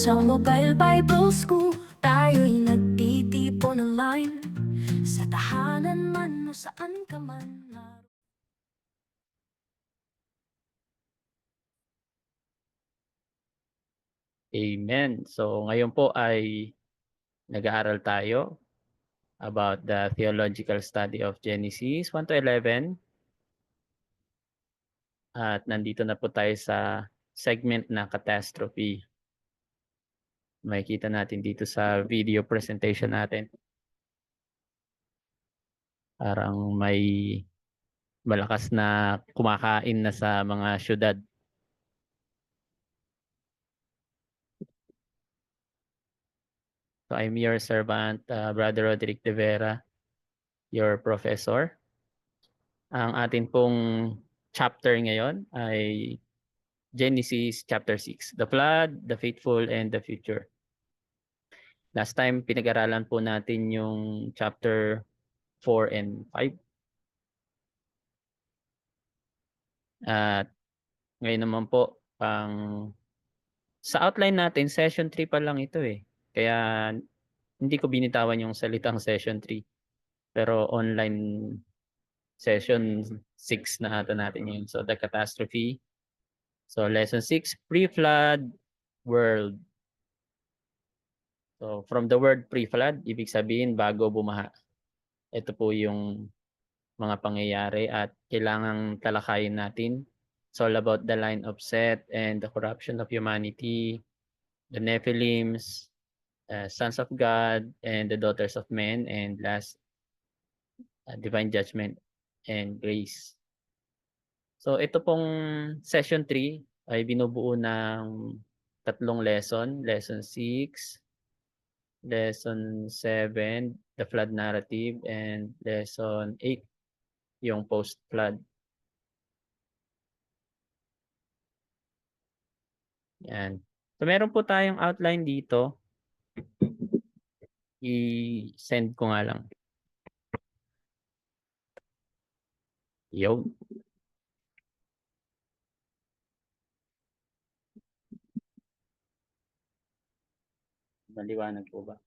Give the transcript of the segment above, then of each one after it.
Sa Mobile Bible School, tayo'y nagtitipon online. Sa tahanan man o saan ka man. Amen. So ngayon po ay nag-aaral tayo about the theological study of Genesis 1 to 11. At nandito na po tayo sa segment na catastrophe. Makikita natin dito sa video presentation natin. Parang may malakas na kumakain na sa mga syudad. So I'm your servant, Brother Roderick de Vera, your professor. Ang atin pong chapter ngayon ay Genesis chapter 6, the flood, the faithful, and the future. Last time, pinag-aralan po natin yung chapter 4 and 5. At ngayon naman po, sa outline natin, session 3 pa lang ito eh. Kaya hindi ko binitawan yung salitang session 3. Pero online session 6 na ata natin yun. So the catastrophe. So lesson 6, pre-flood world. So from the word pre-flood, ibig sabihin bago bumaha. Ito po yung mga pangyayari at kailangang talakayin natin. It's all about the line of Seth and the corruption of humanity, the Nephilims, sons of God, and the daughters of men, and last, divine judgment and grace. So ito pong session 3 ay binubuo ng tatlong lesson. Lesson 6, lesson 7, the flood narrative, and lesson 8, yung post-flood. Yan. So meron po tayong outline dito. I-send ko nga lang. Yo. Maliwanag po ba?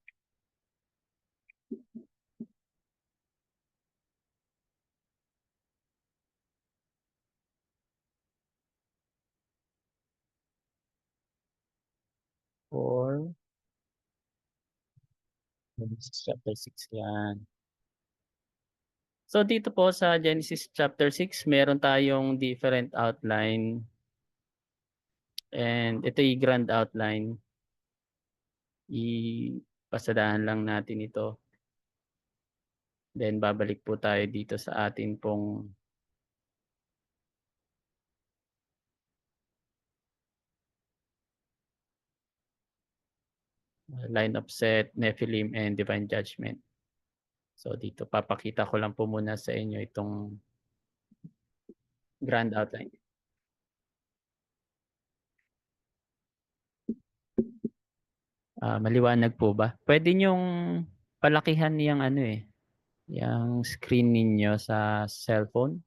Or Genesis chapter 6 yan. So dito po sa Genesis chapter 6, meron tayong different outline. And ito yung grand outline. Ipasadahan lang natin ito. Then babalik po tayo dito sa atin pong line of Seth, Nephilim, and divine judgment. So dito papakita ko lang po muna sa inyo itong grand outline. Maliwanag po ba? Pwede nyong palakihan yung yung screen ninyo sa cellphone.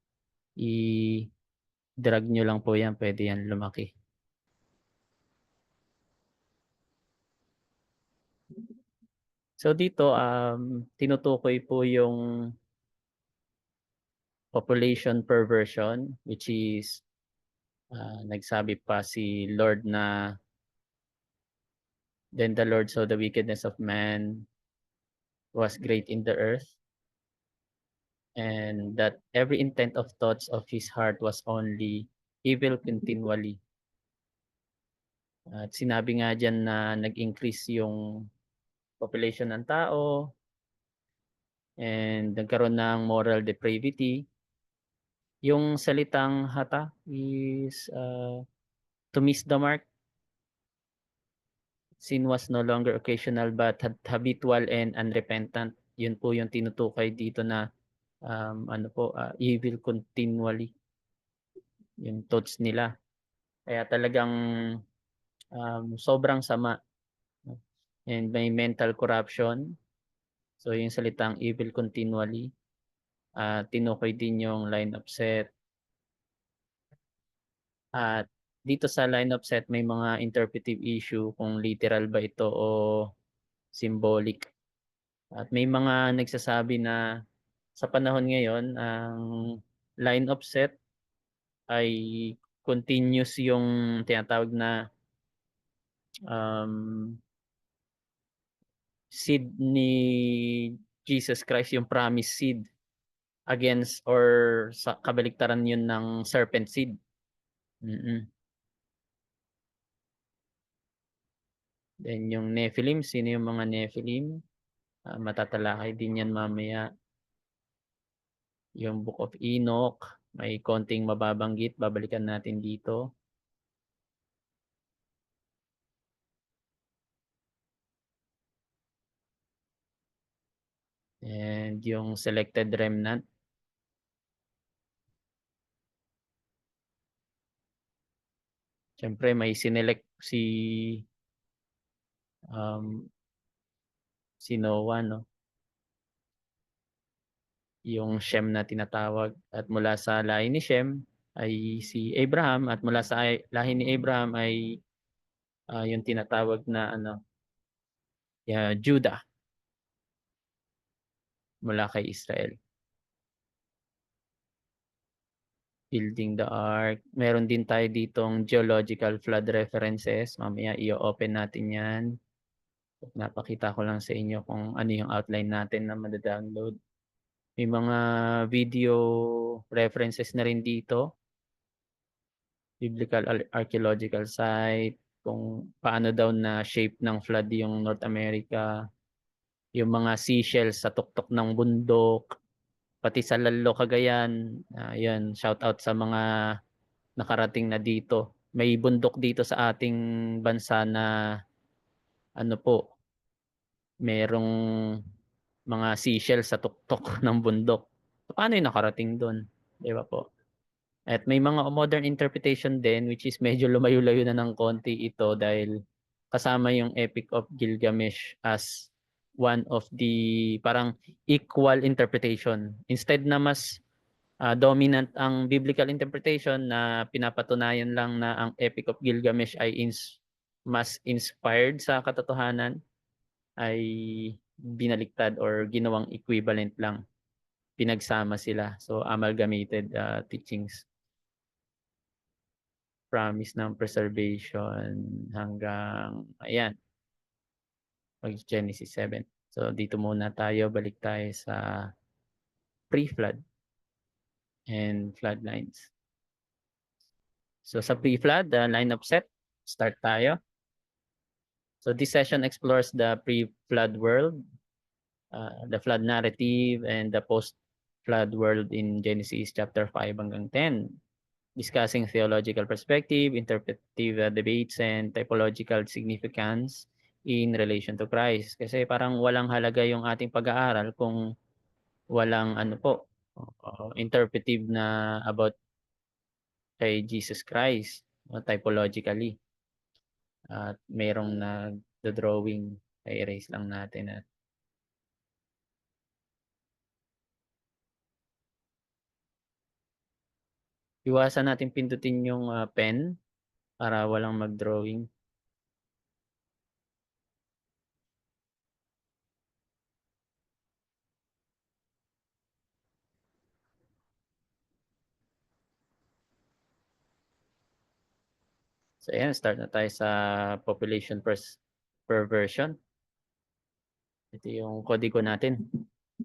I-drag nyo lang po yan, pwede yan lumaki. So dito, tinutukoy po yung population perversion, which is nagsabi pa si Lord na then the Lord saw the wickedness of man was great in the earth, and that every intent of thoughts of his heart was only evil continually. At sinabi nga dyan na nag-increase yung population ng tao and nagkaroon ng moral depravity. Yung salitang hata is to miss the mark. Sin was no longer occasional but habitual and unrepentant. Yun po yung tinutukoy dito na evil continually. Yung thoughts nila. Kaya talagang sobrang sama. And may mental corruption. So yung salitang evil continually. Tinukoy din yung line of Seth. At dito sa line of set may mga interpretive issue kung literal ba ito o symbolic. At may mga nagsasabi na sa panahon ngayon ang line of set ay continuous yung tinatawag na um, seed ni Jesus Christ, yung promise seed against or sa kabaliktaran yun ng serpent seed. Mm-mm. Then yung Nephilim, sino yung mga Nephilim? Matatalakay din yan mamaya. Yung Book of Enoch, may konting mababanggit, babalikan natin dito. And yung selected remnant. Siyempre may sinelect si Noah, no? Yung Shem na tinatawag, at mula sa lahi ni Shem ay si Abraham, at mula sa lahi ni Abraham ay yung tinatawag na Judah mula kay Israel. Building the ark. Meron din tayo ditong geological flood references. Mamaya i-open natin yan. Napakita ko lang sa inyo kung ano yung outline natin na madadownload. May mga video references na rin dito. Biblical archaeological site, kung paano daw na shape ng flood yung North America, yung mga seashells sa tuktok ng bundok, pati sa Lalo, Cagayan. Yan, shout out sa mga nakarating na dito. May bundok dito sa ating bansa na ano po, merong mga seashells sa tuktok ng bundok. Paano yung nakarating doon? Di ba po? At may mga modern interpretation din, which is medyo lumayo-layo na ng konti ito dahil kasama yung Epic of Gilgamesh as one of the parang equal interpretation. Instead na mas dominant ang biblical interpretation na pinapatunayan lang na ang Epic of Gilgamesh ay mas inspired sa katotohanan, ay binaliktad or ginawang equivalent lang. Pinagsama sila. So amalgamated teachings. Promise ng preservation hanggang ayan, Genesis 7. So dito muna tayo, balik tayo sa pre-flood and floodlines. So sa pre-flood, line of set, start tayo. So this session explores the pre-flood world, the flood narrative, and the post-flood world in Genesis chapter 5 hanggang 10. Discussing theological perspective, interpretive debates, and typological significance in relation to Christ. Kasi parang walang halaga yung ating pag-aaral kung walang interpretive na about kay Jesus Christ, typologically. At mayroong nagdo-drawing, i-erase lang natin at iwasan natin pindutin yung pen para walang mag-drawing. So ayan, start na tayo sa population per version. Ito yung kodigo natin.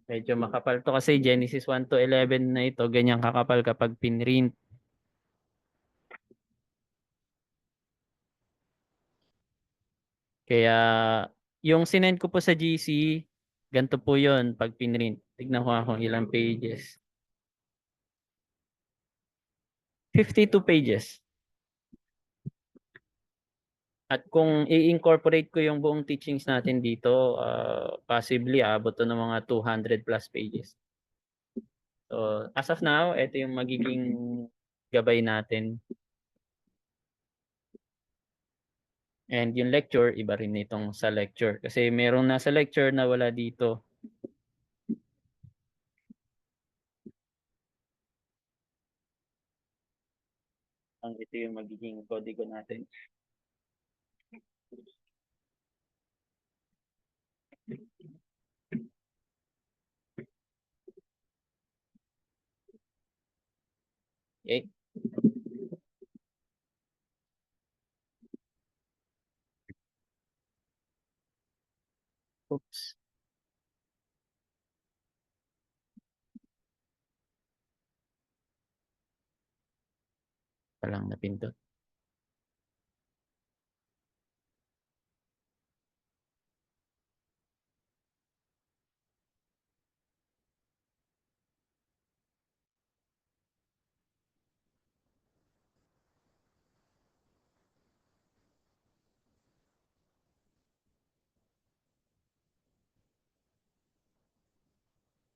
Medyo makapal to kasi Genesis 1 to 11 na ito, ganyan kakapal kapag pinrint. Kaya yung sinend ko po sa GC, ganito po yun pag pinrint. Tignan ko nga kung ilang pages. 52 pages. At kung i-incorporate ko yung buong teachings natin dito, possibly abot to ng mga 200 plus pages. So as of now, ito yung magiging gabay natin. And yung lecture, iba rin itong sa lecture. Kasi merong nasa lecture na wala dito. Ang ito yung magiging kodigo natin. Okay. Oops. Palang napindot.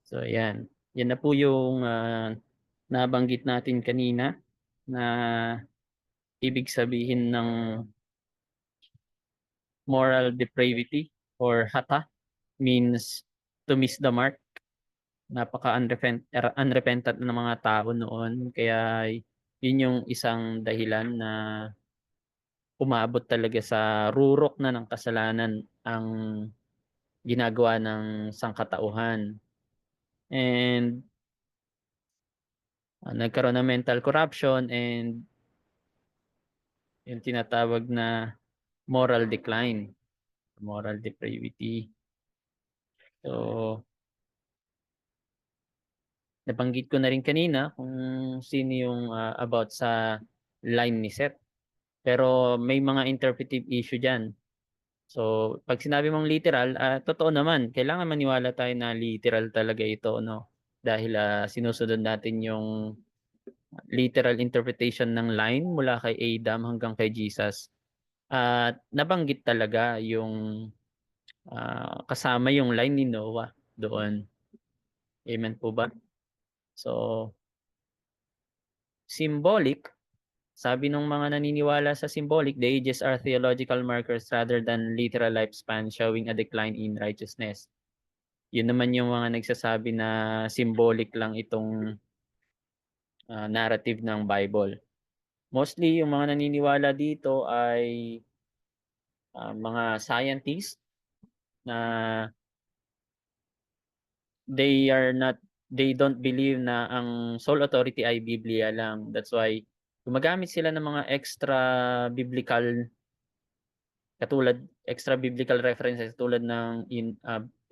So ayan. Yan na po yung nabanggit natin kanina na ibig sabihin ng moral depravity or hata means to miss the mark. Unrepentant na mga tao noon. Kaya yun yung isang dahilan na umabot talaga sa rurok na ng kasalanan ang ginagawa ng sangkatauhan. And nagkaroon ng mental corruption and yung tinatawag na moral decline, moral depravity. So, nabanggit ko na rin kanina kung sino yung about sa line ni Seth. Pero may mga interpretive issue dyan. So, pag sinabi mong literal, totoo naman. Kailangan maniwala tayo na literal talaga ito, no? Dahil sinusunod natin yung literal interpretation ng line mula kay Adam hanggang kay Jesus. At nabanggit talaga yung kasama yung line ni Noah doon. Amen po ba? So, symbolic, sabi ng mga naniniwala sa symbolic, the ages are theological markers rather than literal lifespan showing a decline in righteousness. Yun naman yung mga nagsasabi na symbolic lang itong narrative ng Bible. Mostly yung mga naniniwala dito ay mga scientists na they don't believe na ang sole authority ay Biblia lang. That's why gumagamit sila ng mga extra biblical references tulad ng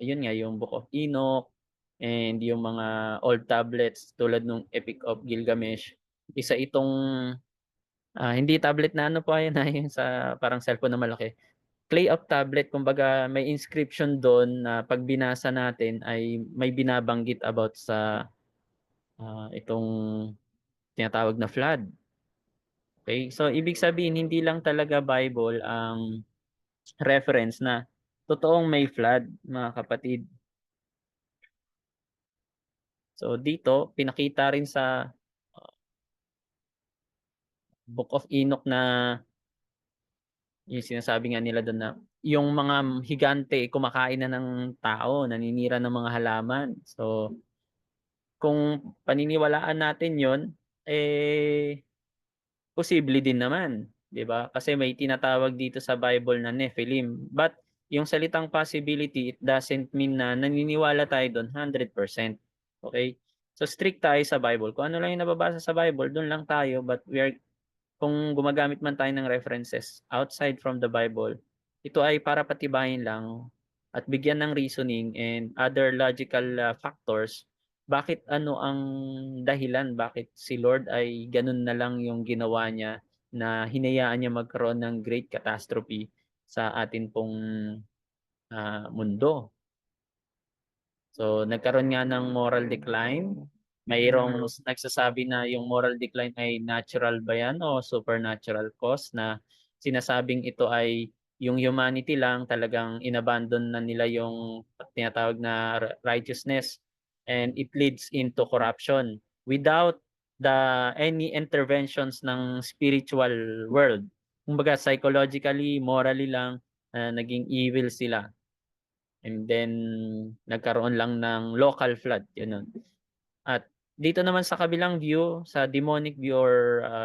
yun nga yung Book of Enoch and yung mga old tablets tulad ng Epic of Gilgamesh. Isa itong hindi tablet na ano pa yun, yung sa parang cellphone na malaki. Clay of tablet, kumbaga may inscription doon na pag binasa natin ay may binabanggit about sa itong tinatawag na flood. Okay? So ibig sabihin hindi lang talaga Bible ang reference na totoong may flood, mga kapatid. So dito pinakita rin sa Book of Enoch na yung sinasabi nga nila doon na yung mga higante kumakain na ng tao, naninira ng mga halaman. So kung paniniwalaan natin 'yon, eh posible din naman, 'di ba? Kasi may tinatawag dito sa Bible na Nephilim. But yung salitang possibility, it doesn't mean na naniniwala tayo doon 100%. Okay? So strict tayo sa Bible. Kung ano lang yung nababasa sa Bible, doon lang tayo. But kung gumagamit man tayo ng references outside from the Bible, ito ay para patibayin lang at bigyan ng reasoning and other logical factors bakit ano ang dahilan, bakit si Lord ay ganun na lang yung ginawa niya na hinayaan niya magkaroon ng great catastrophe sa atin pong mundo. So, nagkaroon nga ng moral decline. Mayroong nagsasabi na yung moral decline ay natural ba yan o supernatural cause na sinasabing ito ay yung humanity lang talagang inabandon na nila yung tinatawag na righteousness and it leads into corruption without any interventions ng spiritual world. Kumbaga psychologically, morally lang naging evil sila. And then nagkaroon lang ng local flood, ganun. At Dito naman sa kabilang view, sa demonic view or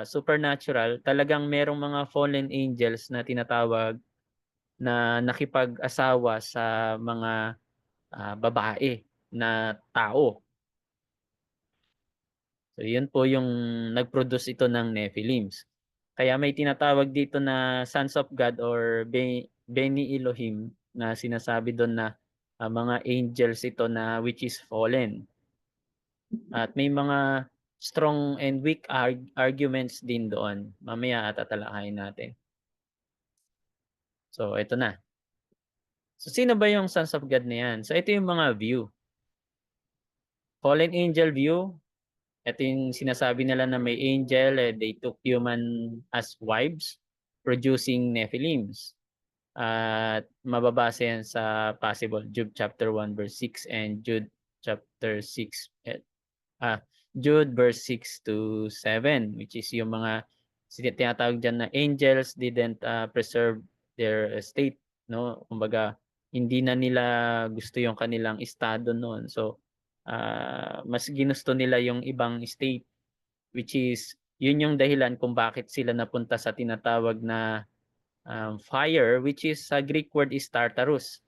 supernatural, talagang merong mga fallen angels na tinatawag na nakipag-asawa sa mga babae na tao. So yun po yung nag-produce ito ng Nephilims. Kaya may tinatawag dito na sons of God or Beni Elohim na sinasabi doon na mga angels ito na which is fallen. At may mga strong and weak arguments din doon. Mamaya tatalakayin natin. So ito na. So sino ba yung sons of God na yan? So ito yung mga view. Fallen angel view, ito yung sinasabi nila na may angel, they took human as wives, producing Nephilims. At mababasa yan sa possible Job chapter 1 verse 6 and Jude chapter 6 Jude verse 6 to 7, which is yung mga tinatawag diyan na angels didn't preserve their state, no? Kumbaga hindi na nila gusto yung kanilang estado noon. So mas ginusto nila yung ibang state, which is yun yung dahilan kung bakit sila napunta sa tinatawag na fire, which is sa Greek word is Tartarus.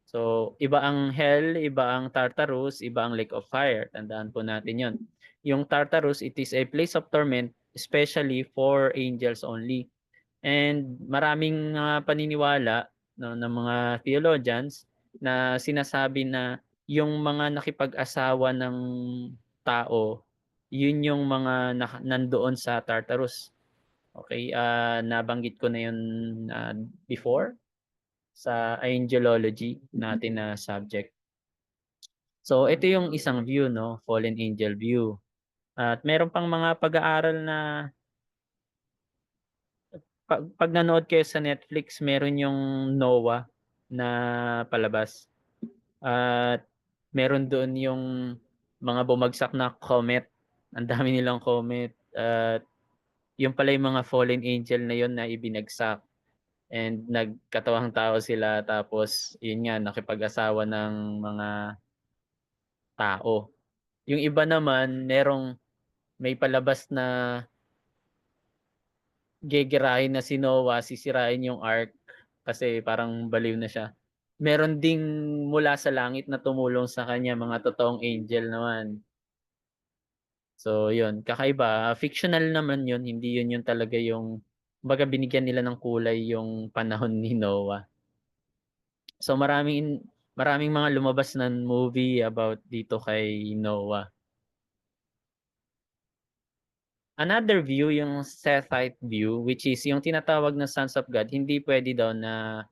So, iba ang hell, iba ang Tartarus, iba ang lake of fire. Tandaan po natin yon. Yung Tartarus, it is a place of torment, especially for angels only. And maraming paniniwala, no, ng mga theologians na sinasabi na yung mga nakipag-asawa ng tao, yun yung mga nandoon sa Tartarus. Okay, nabanggit ko na yun before sa angelology natin na subject. So ito yung isang view, no, fallen angel view. At meron pang mga pag-aaral na pag nanood kayo sa Netflix, meron yung Noah na palabas. At meron doon yung mga bumagsak na comet. Ang dami nilang comet. At yung pala yung mga fallen angel na yon na ibinagsak. And nagkatawang tao sila tapos yun nga nakipag-asawa ng mga tao. Yung iba naman may palabas na gegerahin na si Noah, sisirain yung ark kasi parang baliw na siya. Meron ding mula sa langit na tumulong sa kanya, mga totoong angel naman. So yun, kakaiba. Fictional naman yun, hindi yun yung talaga yung kumbaga binigyan nila ng kulay yung panahon ni Noah. So maraming mga lumabas na movie about dito kay Noah. Another view, yung Sethite view, which is yung tinatawag na sons of God, hindi pwede daw na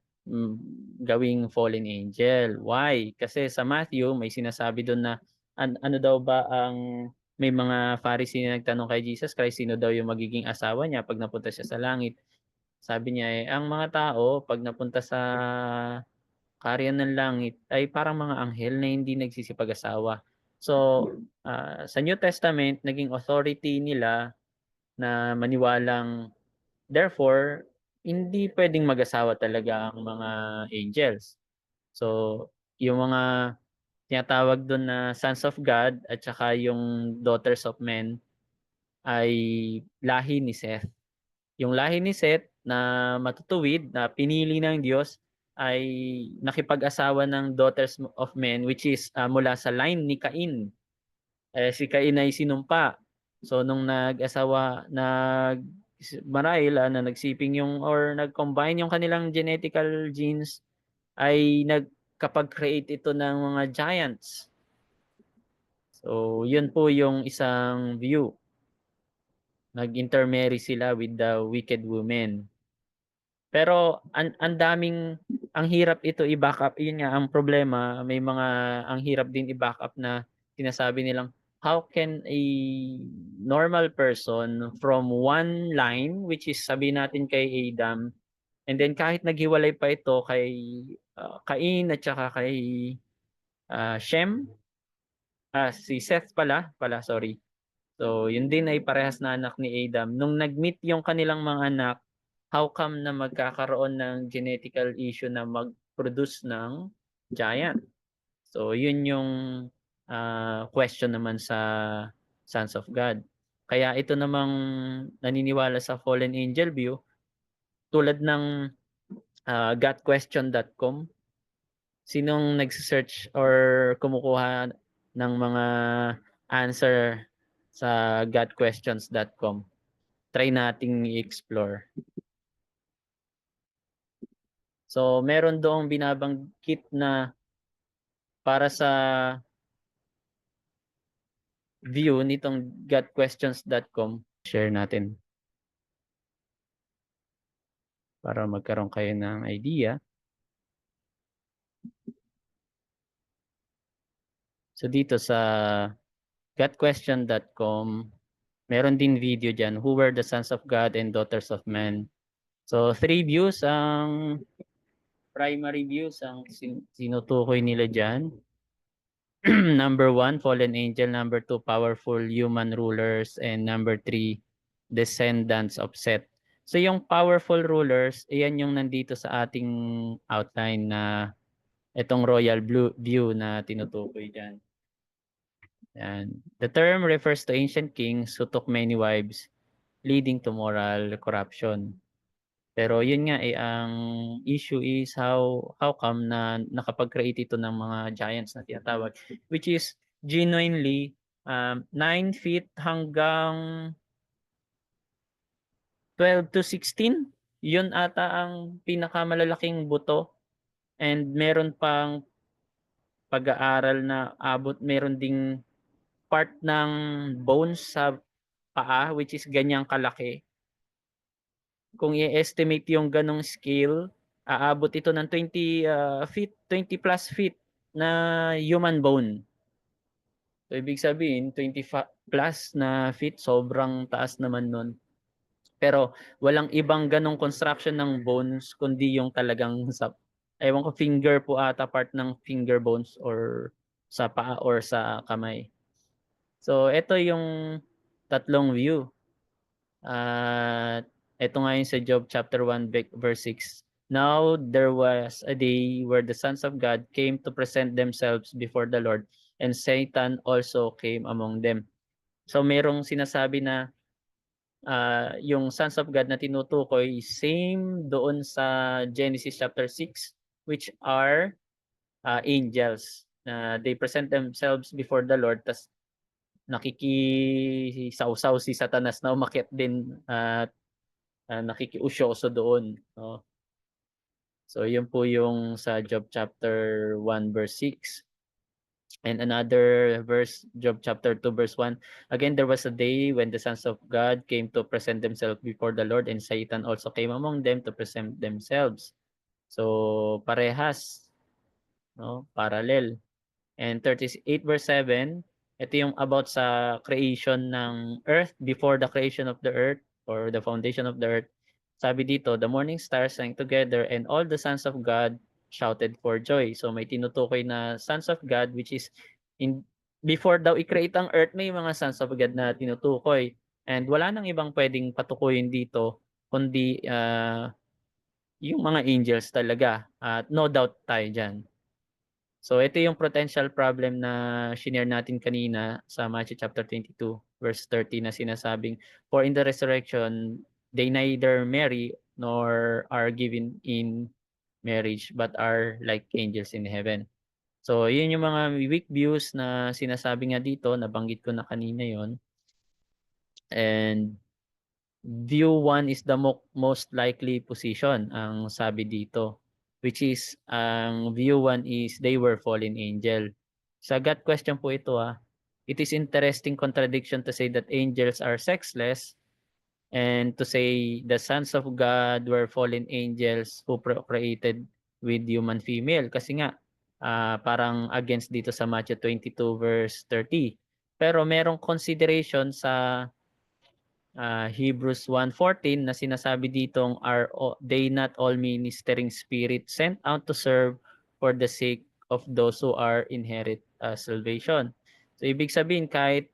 gawing fallen angel. Why? Kasi sa Matthew, may sinasabi doon na ano daw ba ang may mga Pharisee na nagtanong kay Jesus Christ, sino daw yung magiging asawa niya pag napunta siya sa langit. Sabi niya ang mga tao pag napunta sa kaharian ng langit ay parang mga anghel na hindi nagsisipag-asawa. So, sa New Testament, naging authority nila na maniwalang therefore hindi pwedeng mag-asawa talaga ang mga angels. So, yung mga tinatawag doon na sons of God at saka yung daughters of men ay lahi ni Seth. Yung lahi ni Seth na matutuwid na pinili ng Diyos ay nakipag-asawa ng daughters of men which is mula sa line ni Cain. Si Cain ay sinumpa. So nung marahil na nagsiping yung or nag-combine yung kanilang genetical genes ay nagkapag-create ito ng mga giants. So yun po yung isang view. Nag-intermarry sila with the wicked women. Pero ang hirap ito i-back up. Yun nga ang problema, ang hirap din i-back up na sinasabi nilang how can a normal person from one line, which is sabi natin kay Adam, and then kahit naghiwalay pa ito kay Cain at saka kay Shem, si Seth sorry. So, yun din ay parehas na anak ni Adam. Nung nag-meet yung kanilang mga anak, how come na magkakaroon ng genetical issue na mag-produce ng giant? So, yun yung question naman sa sons of God. Kaya ito namang naniniwala sa fallen angel view, tulad ng gotquestion.com, sinong nagse-search or kumukuha ng mga answer sa gotquestions.com? Try nating i-explore. So, meron doong binabanggit na para sa view nitong gotquestions.com, share natin para magkaroon kayo ng idea. So, dito sa gotquestion.com, meron din video dyan, who were the sons of God and daughters of men. So, 3 views ang primary views ang sinutukoy nila dyan. Number 1, fallen angel. Number 2, powerful human rulers. And number 3, descendants of Seth. So yung powerful rulers, iyan yung nandito sa ating outline na itong royal view na tinutukoy dyan. Yan. The term refers to ancient kings who took many wives, leading to moral corruption. Pero yun nga ang issue is how come na nakapag-create ito ng mga giants na tinatawag, which is genuinely 9 feet hanggang 12 to 16. Yun ata ang pinakamalalaking buto, and meron pang pag-aaral na meron ding part ng bones sa paa which is ganyang kalaki. Kung i-estimate yung ganong scale, aabot ito ng 20 plus feet na human bone. So, ibig sabihin, 20 plus na feet, sobrang taas naman nun. Pero walang ibang ganong construction ng bones, kundi yung talagang ewan ko, finger po ata, part ng finger bones or sa paa or sa kamay. So, ito yung tatlong view. At ito nga yung sa Job chapter 1 verse 6. Now there was a day where the sons of God came to present themselves before the Lord, and Satan also came among them. So merong sinasabi na yung sons of God na tinutukoy, same doon sa Genesis chapter 6, which are angels. They present themselves before the Lord, tas nakikisaw-saw si Satanas na umakyat din at nakikiusyoso doon. No? So, yun po yung sa Job chapter 1 verse 6. And another verse, Job chapter 2 verse 1. Again, there was a day when the sons of God came to present themselves before the Lord, and Satan also came among them to present themselves. So, parehas, no? Parallel. And 38 verse 7, ito yung about sa creation ng earth, before the creation of the earth or the foundation of the earth. Sabi dito, the morning stars sang together and all the sons of God shouted for joy. So may tinutukoy na sons of God, which is before daw i-create ang earth, may mga sons of God na tinutukoy. And wala nang ibang pwedeng patukuyin dito kundi yung mga angels talaga. At no doubt tayo dyan. So ito yung potential problem na shinare natin kanina sa Matthew chapter 22 verse 30 na sinasabing, for in the resurrection they neither marry nor are given in marriage but are like angels in heaven. So yun yung mga weak views na sinasabi nga dito, nabanggit ko na kanina yon. And view 1 is the most likely position ang sabi dito, which is ang view 1 is they were fallen angel. Sa God question po ito it is interesting contradiction to say that angels are sexless and to say the sons of God were fallen angels who procreated with human female, kasi nga parang against dito sa Matthew 22 verse 30. Pero merong consideration sa Hebrews 1:14 na sinasabi ditong, are they not all ministering spirits sent out to serve for the sake of those who are inherit salvation. So ibig sabihin, kahit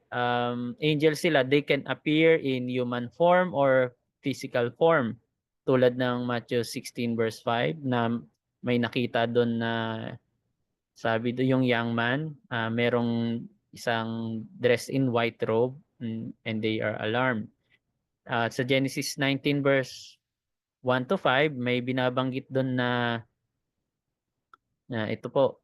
angels sila, they can appear in human form or physical form. Tulad ng Matthew 16 verse 5 na may nakita doon na sabi do yung young man, merong isang dressed in white robe and they are alarmed. Sa Genesis 19 verse 1 to 5, may binabanggit doon na ito po,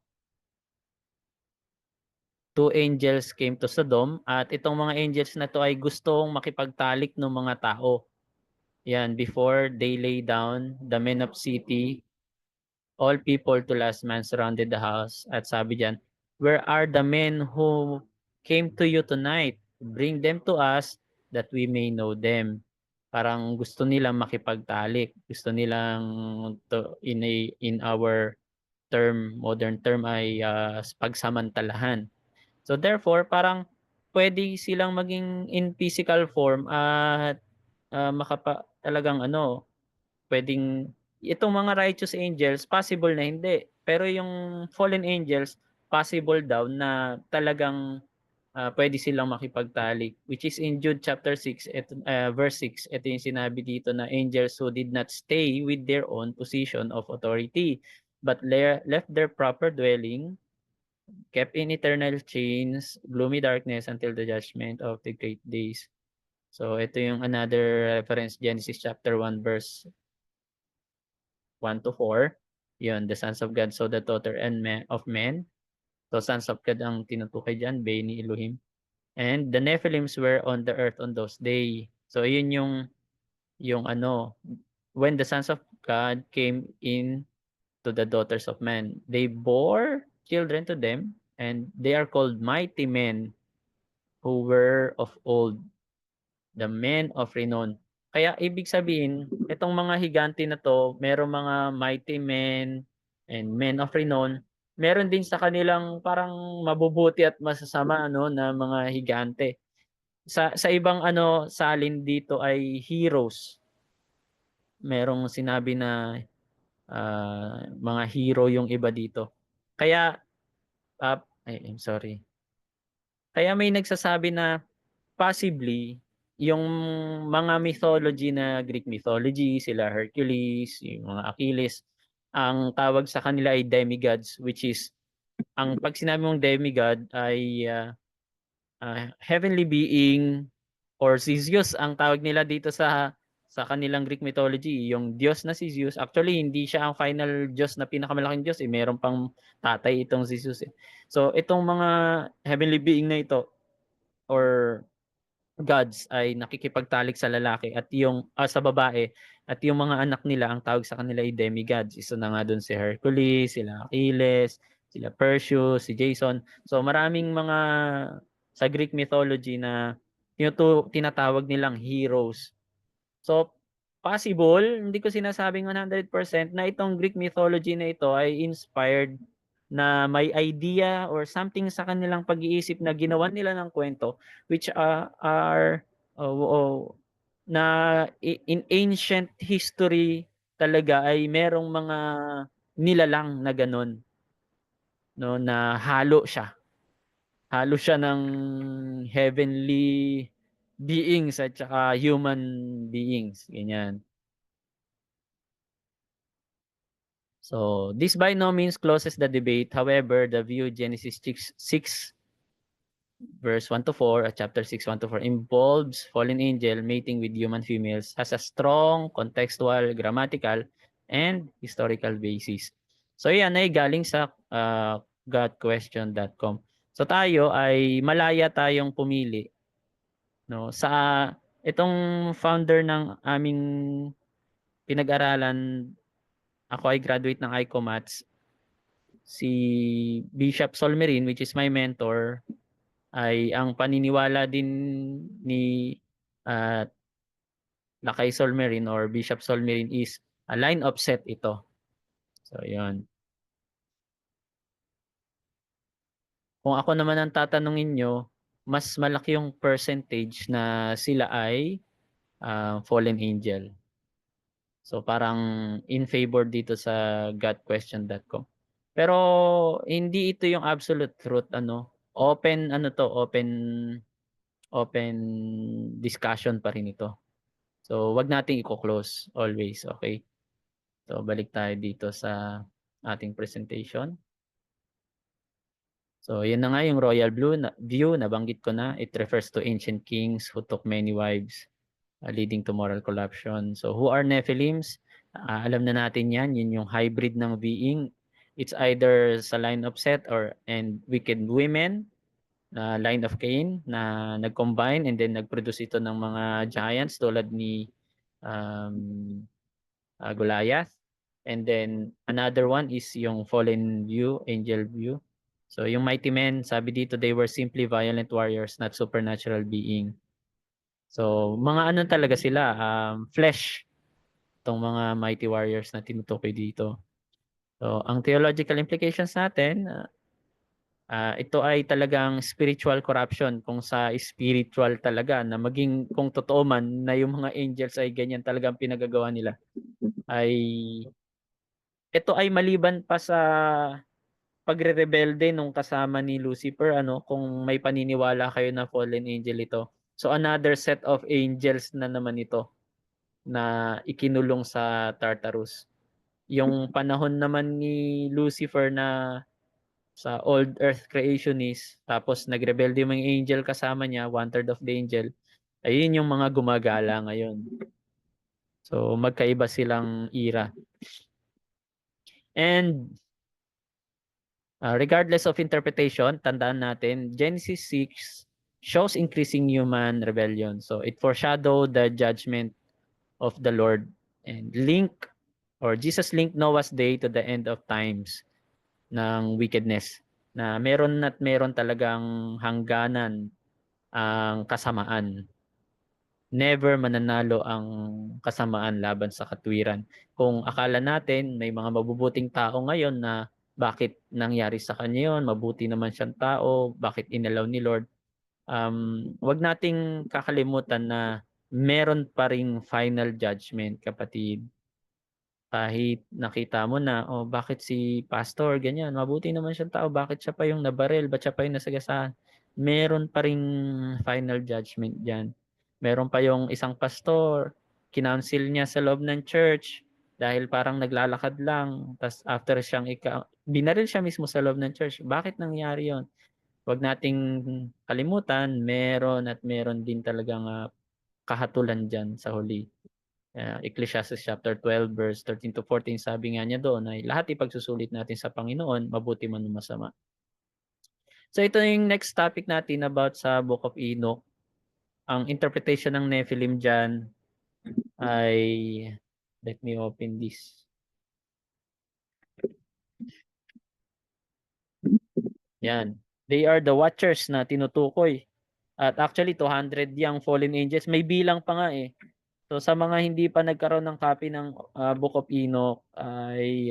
2 angels came to Sodom at itong mga angels na to ay gustong makipagtalik ng mga tao. Yan, before they lay down, the men of city, all people to last man surrounded the house. At sabi diyan, where are the men who came to you tonight? Bring them to us that we may know them. Parang gusto nilang makipagtalik. Gusto nilang in our term, modern term ay pagsamantalahan. So therefore, parang pwede silang maging in physical form at talagang pwedeng itong mga righteous angels possible na hindi. Pero yung fallen angels possible daw na talagang pwede silang makipagtalik, which is in Jude chapter 6 verse 6. Ito yung sinabi dito na angels who did not stay with their own position of authority but left their proper dwelling, kept in eternal chains, gloomy darkness until the judgment of the great days. So ito yung another reference, Genesis chapter 1 verse 1 to 4. Yun, the sons of God saw the daughter of men. So sons of God ang tinutukoy dyan, Beni Elohim. And the Nephilims were on the earth on those day. So yun yung when the sons of God came in to the daughters of men, they bore children to them, and they are called mighty men who were of old, the men of renown. Kaya ibig sabihin, itong mga higante na to, merong mga mighty men and men of renown. Meron din sa kanilang parang mabubuti at masasama na mga higante. Sa ibang salin dito ay heroes. Merong sinabi na mga hero yung iba dito. Kaya I'm sorry. Kaya may nagsasabi na possibly yung mga mythology na Greek mythology, sila Hercules, yung mga Achilles, ang tawag sa kanila ay demigods, which is pag sinabi mong demigod ay heavenly being or si Zeus ang tawag nila dito sa kanilang Greek mythology, yung Diyos na si Zeus. Actually, hindi siya ang final Diyos na pinakamalaking Diyos. Meron pang tatay itong si Zeus. So, itong mga heavenly being na ito or gods ay nakikipagtalik sa lalaki at sa babae at yung mga anak nila ang tawag sa kanila ay demigods. Isa na nga doon si Hercules, sila Achilles, sila Perseus, si Jason. So maraming mga sa Greek mythology na tinatawag nilang heroes. So possible, hindi ko sinasabing 100% na itong Greek mythology na ito ay inspired na may idea or something sa kanilang pag-iisip na ginawan nila ng kwento which are na in ancient history talaga ay merong mga nilalang na ganun na halo siya ng heavenly beings at saka human beings, ganyan. So, this by no means closes the debate. However, the view Genesis 6 verse 1 to 4 at chapter 6 1 to 4 involves fallen angel mating with human females has a strong contextual, grammatical, and historical basis. So, yan ay galing sa godquestion.com. So, tayo ay malaya tayong pumili sa itong founder ng aming pinag-aralan. Ako ay graduate ng ICOMATS. Si Bishop Solmerin, which is my mentor, ay ang paniniwala din ni Lakay Solmerin or Bishop Solmerin is a line of set ito. So, yun. Kung ako naman ang tatanungin nyo, mas malaki yung percentage na sila ay fallen angel. So parang in favor dito sa godquestion.com. Pero hindi ito yung absolute truth Open open discussion pa rin ito. So wag nating i-close always, okay? So balik tayo dito sa ating presentation. So, yun na nga yung royal view, nabanggit ko na. It refers to ancient kings who took many wives, leading to moral corruption. So, who are Nephilims? Alam na natin yan. Yun yung hybrid ng being. It's either sa line of Seth and wicked women, na line of Cain, na nag-combine and then nag-produce ito ng mga giants tulad ni um, Goliath. And then another one is yung fallen view, angel view. So yung mighty men, sabi dito, they were simply violent warriors, not supernatural being. So mga ano talaga sila, flesh, itong mga mighty warriors na tinutukoy dito. So ang theological implications natin, ito ay talagang spiritual corruption, kung sa spiritual talaga na maging kung totoo man na yung mga angels ay ganyan talagang pinagagawa nila, ay ito ay maliban pa sa pagre-rebelde nung kasama ni Lucifer, kung may paniniwala kayo na fallen angel ito. So another set of angels na naman ito na ikinulong sa Tartarus. Yung panahon naman ni Lucifer na sa old earth creationist, tapos nagrebelde yung mga angel kasama niya, 1/3 of the angel, ayun yung mga gumagala ngayon. So magkaiba silang era. And regardless of interpretation, tandaan natin, Genesis 6 shows increasing human rebellion. So it foreshadowed the judgment of the Lord, and Jesus linked Noah's day to the end of times ng wickedness, na meron at meron talagang hangganan ang kasamaan. Never mananalo ang kasamaan laban sa katwiran. Kung akala natin may mga mabubuting tao ngayon na bakit nangyari sa kanya yun, mabuti naman siyang tao, bakit inalaw ni Lord, wag nating kakalimutan na meron pa ring final judgment, kapatid. Kahit nakita mo na, bakit si pastor ganyan, mabuti naman siyang tao, bakit siya pa yung nabaril, ba't siya pa yung nasagasaan? Meron pa ring final judgment diyan. Meron pa yung isang pastor, kinounsel niya sa loob ng church dahil parang naglalakad lang, tas after siyang binaril siya mismo sa loob ng church. Bakit nangyari yon? Huwag nating kalimutan, meron at meron din talagang kahatulan diyan sa huli. Ecclesiastes chapter 12 verse 13 to 14, sabi nga niya doon ay lahat ipagsusulit natin sa Panginoon, mabuti man o masama. So ito yung next topic natin about sa Book of Enoch. Ang interpretation ng Nephilim dyan ay, let me open this. Yan. They are the watchers na tinutukoy. At actually 200 yung fallen angels. May bilang pa nga eh. So sa mga hindi pa nagkaroon ng copy ng Book of Enoch ay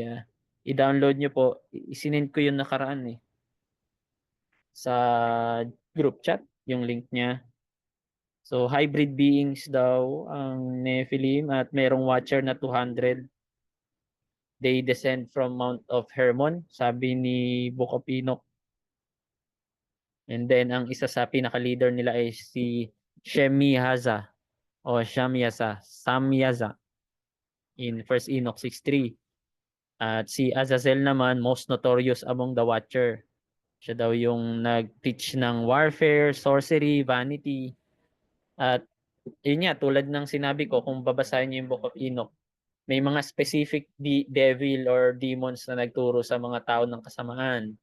i-download nyo po. Isinend ko yung nakaraan eh sa group chat, yung link niya. So hybrid beings daw ang Nephilim at merong watcher na 200. They descend from Mount of Hermon, sabi ni Book of Enoch. And then ang isa sa pinaka-leader nila ay si Shemiyaza o Samyaza in 1 Enoch 6:3. At si Azazel naman, most notorious among the watcher. Siya daw yung nag-teach ng warfare, sorcery, vanity. At yun nga, tulad ng sinabi ko, kung babasahin niyo yung Book of Enoch, may mga specific devil or demons na nagturo sa mga tao ng kasamaan.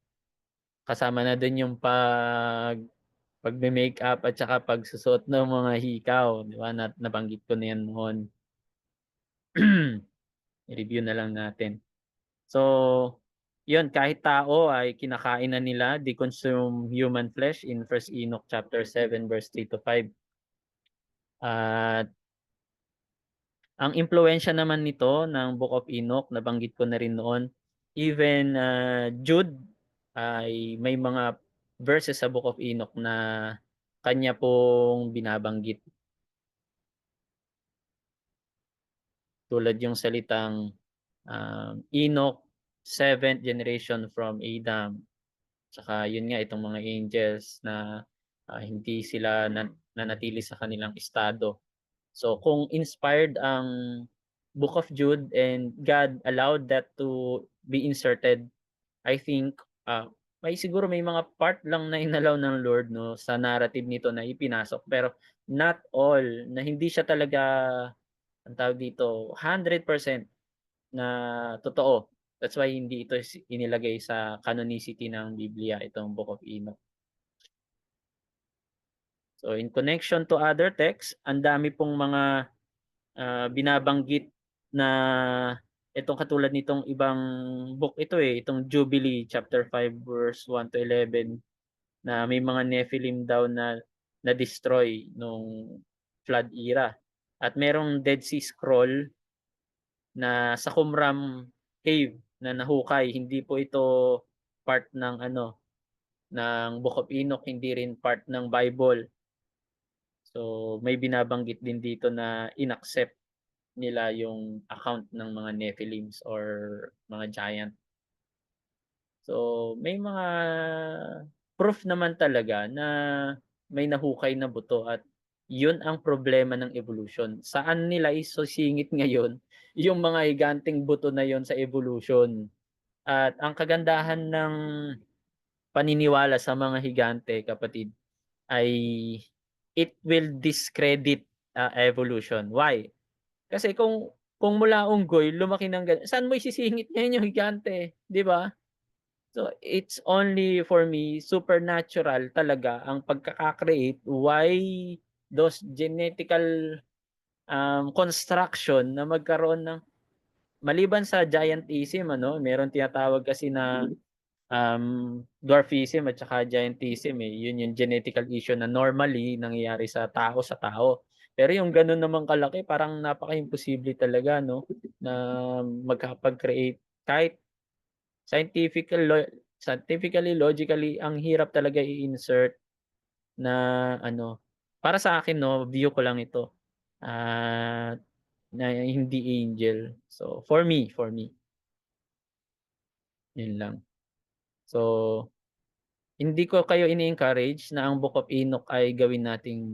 Kasama na dun yung pagme-makeup at saka pagsusuot ng mga hikaw, di ba? Nabanggit ko na yan noon. I-review na lang natin. So, yun, kahit tao ay kinakain na nila, they consume human flesh in 1 Enoch chapter 7 verse 3 to 5. At ang impluwensya naman nito ng Book of Enoch, nabanggit ko na rin noon, even Jude ay may mga verses sa Book of Enoch na kanya pong binabanggit. Tulad yung salitang Enoch, 7th generation from Adam. Saka yun nga, itong mga angels na hindi sila nanatili sa kanilang estado. So kung inspired ang Book of Jude and God allowed that to be inserted, I think siguro may mga part lang na inalaw ng Lord 'no, sa narrative nito na ipinasok, pero not all, na hindi siya talaga, anong tawag dito, 100% na totoo. That's why hindi ito inilagay sa canonicity ng Biblia, itong Book of Enoch. So in connection to other texts, ang dami pong mga binabanggit na itong katulad nitong ibang book ito, itong Jubilee chapter 5 verse 1 to 11, na may mga Nephilim daw na na-destroy nung flood era. At merong Dead Sea Scroll na sa Qumran cave na nahukay. Hindi po ito part ng ng Book of Enoch, hindi rin part ng Bible. So may binabanggit din dito na inaccept nila yung account ng mga Nephilims or mga giant. So may mga proof naman talaga na may nahukay na buto, at yun ang problema ng evolution. Saan nila isusingit ngayon yung mga higanteng buto na yon sa evolution? At ang kagandahan ng paniniwala sa mga higante, kapatid, ay it will discredit evolution. Why? Kasi kung mula unggoy lumaki ng saan mo isisingit ngayon yung higante, 'di ba? So it's only for me supernatural talaga ang pagkaka-create, why those genetical construction na magkaroon ng, maliban sa giantism meron tinatawag kasi na dwarfism at saka giantism, yun yung genetical issue na normally nangyayari sa tao. Pero yung gano'n namang kalaki, parang napaka-imposible talaga 'no, na makapag-create kahit scientifical lo scientifically, logically, ang hirap talaga i-insert na para sa akin 'no, view ko lang ito, ah, na hindi angel. So for me, yun lang. So hindi ko kayo ini-encourage na ang Book of Enoch ay gawin nating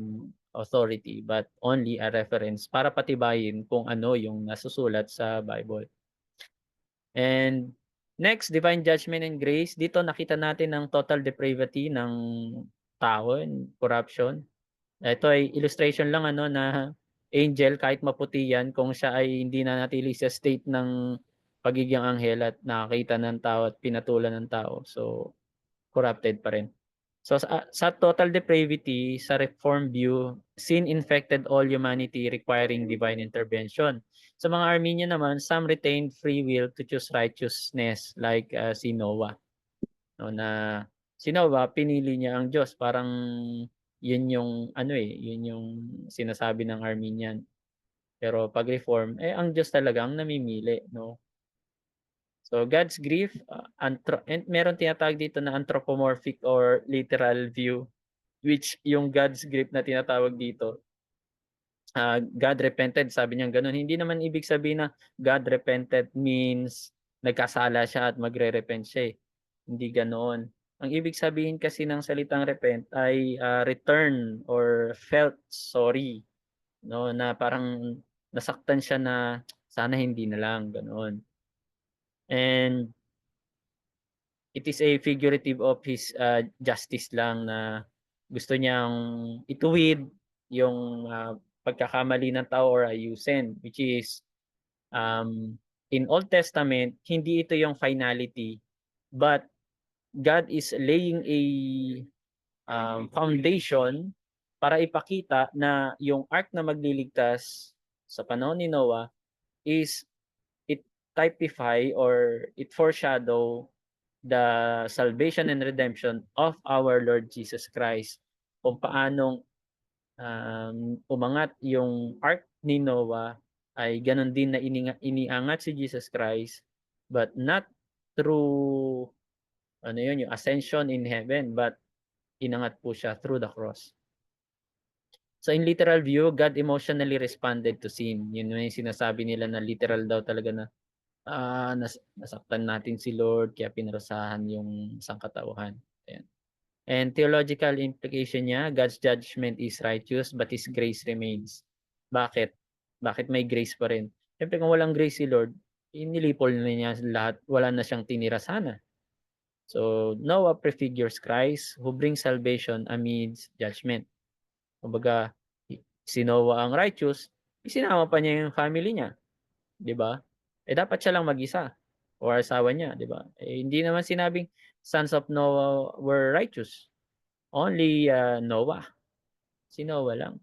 authority, but only a reference para patibayin kung ano yung nasusulat sa Bible. And next, divine judgment and grace. Dito nakita natin ang total depravity ng tao and corruption. Ito ay illustration lang na angel, kahit maputi yan, kung siya ay hindi nanatili sa state ng pagiging anghel at nakakita ng tao at pinatulan ng tao, so corrupted pa rin. So sa total depravity, sa reform view, sin infected all humanity requiring divine intervention. Sa mga Armenian naman, some retained free will to choose righteousness like si Noah. No, na si Noah, pinili niya ang Diyos. Parang yun yung yun yung sinasabi ng Armenian. Pero pag reform, ang Diyos talaga ang namimili, no? So God's grief, and meron tinatawag dito na anthropomorphic or literal view, which yung God's grief na tinatawag dito, God repented, sabi niya gano'n. Hindi naman ibig sabihin na God repented means nagkasala siya at magre-repent siya, hindi ganoon. Ang ibig sabihin kasi ng salitang repent ay return or felt sorry, 'no, na parang nasaktan siya na sana hindi na lang, ganoon. And it is a figurative of his justice lang, na gusto niyang ituwid yung pagkakamali ng tao or ayusin, which is in Old Testament hindi ito yung finality, but God is laying a foundation para ipakita na yung ark na magliligtas sa panahon ni Noah is, it typify or it foreshadow the salvation and redemption of our Lord Jesus Christ. Kung paanong umangat yung ark ni Noah, ay ganon din na iniangat si Jesus Christ, but not through yung ascension in heaven, but inangat po siya through the cross. So in literal view, God emotionally responded to sin. Yun yung sinasabi nila na literal daw talaga na nasaktan natin si Lord kaya pinarusahan yung sangkatauhan. Ayan. And theological implication niya, God's judgment is righteous but His grace remains. Bakit? Bakit may grace pa rin? Siyempre kung walang grace si Lord, inilipol na niya lahat, wala na siyang tinira sana. So, Noah prefigures Christ who brings salvation amidst judgment. Kumbaga, si Noah ang righteous, isinama pa niya yung family niya, 'di ba? Dapat siya lang mag-isa or asawa niya, 'di ba? Hindi naman sinabing sons of Noah were righteous. Only Noah. Si Noah lang.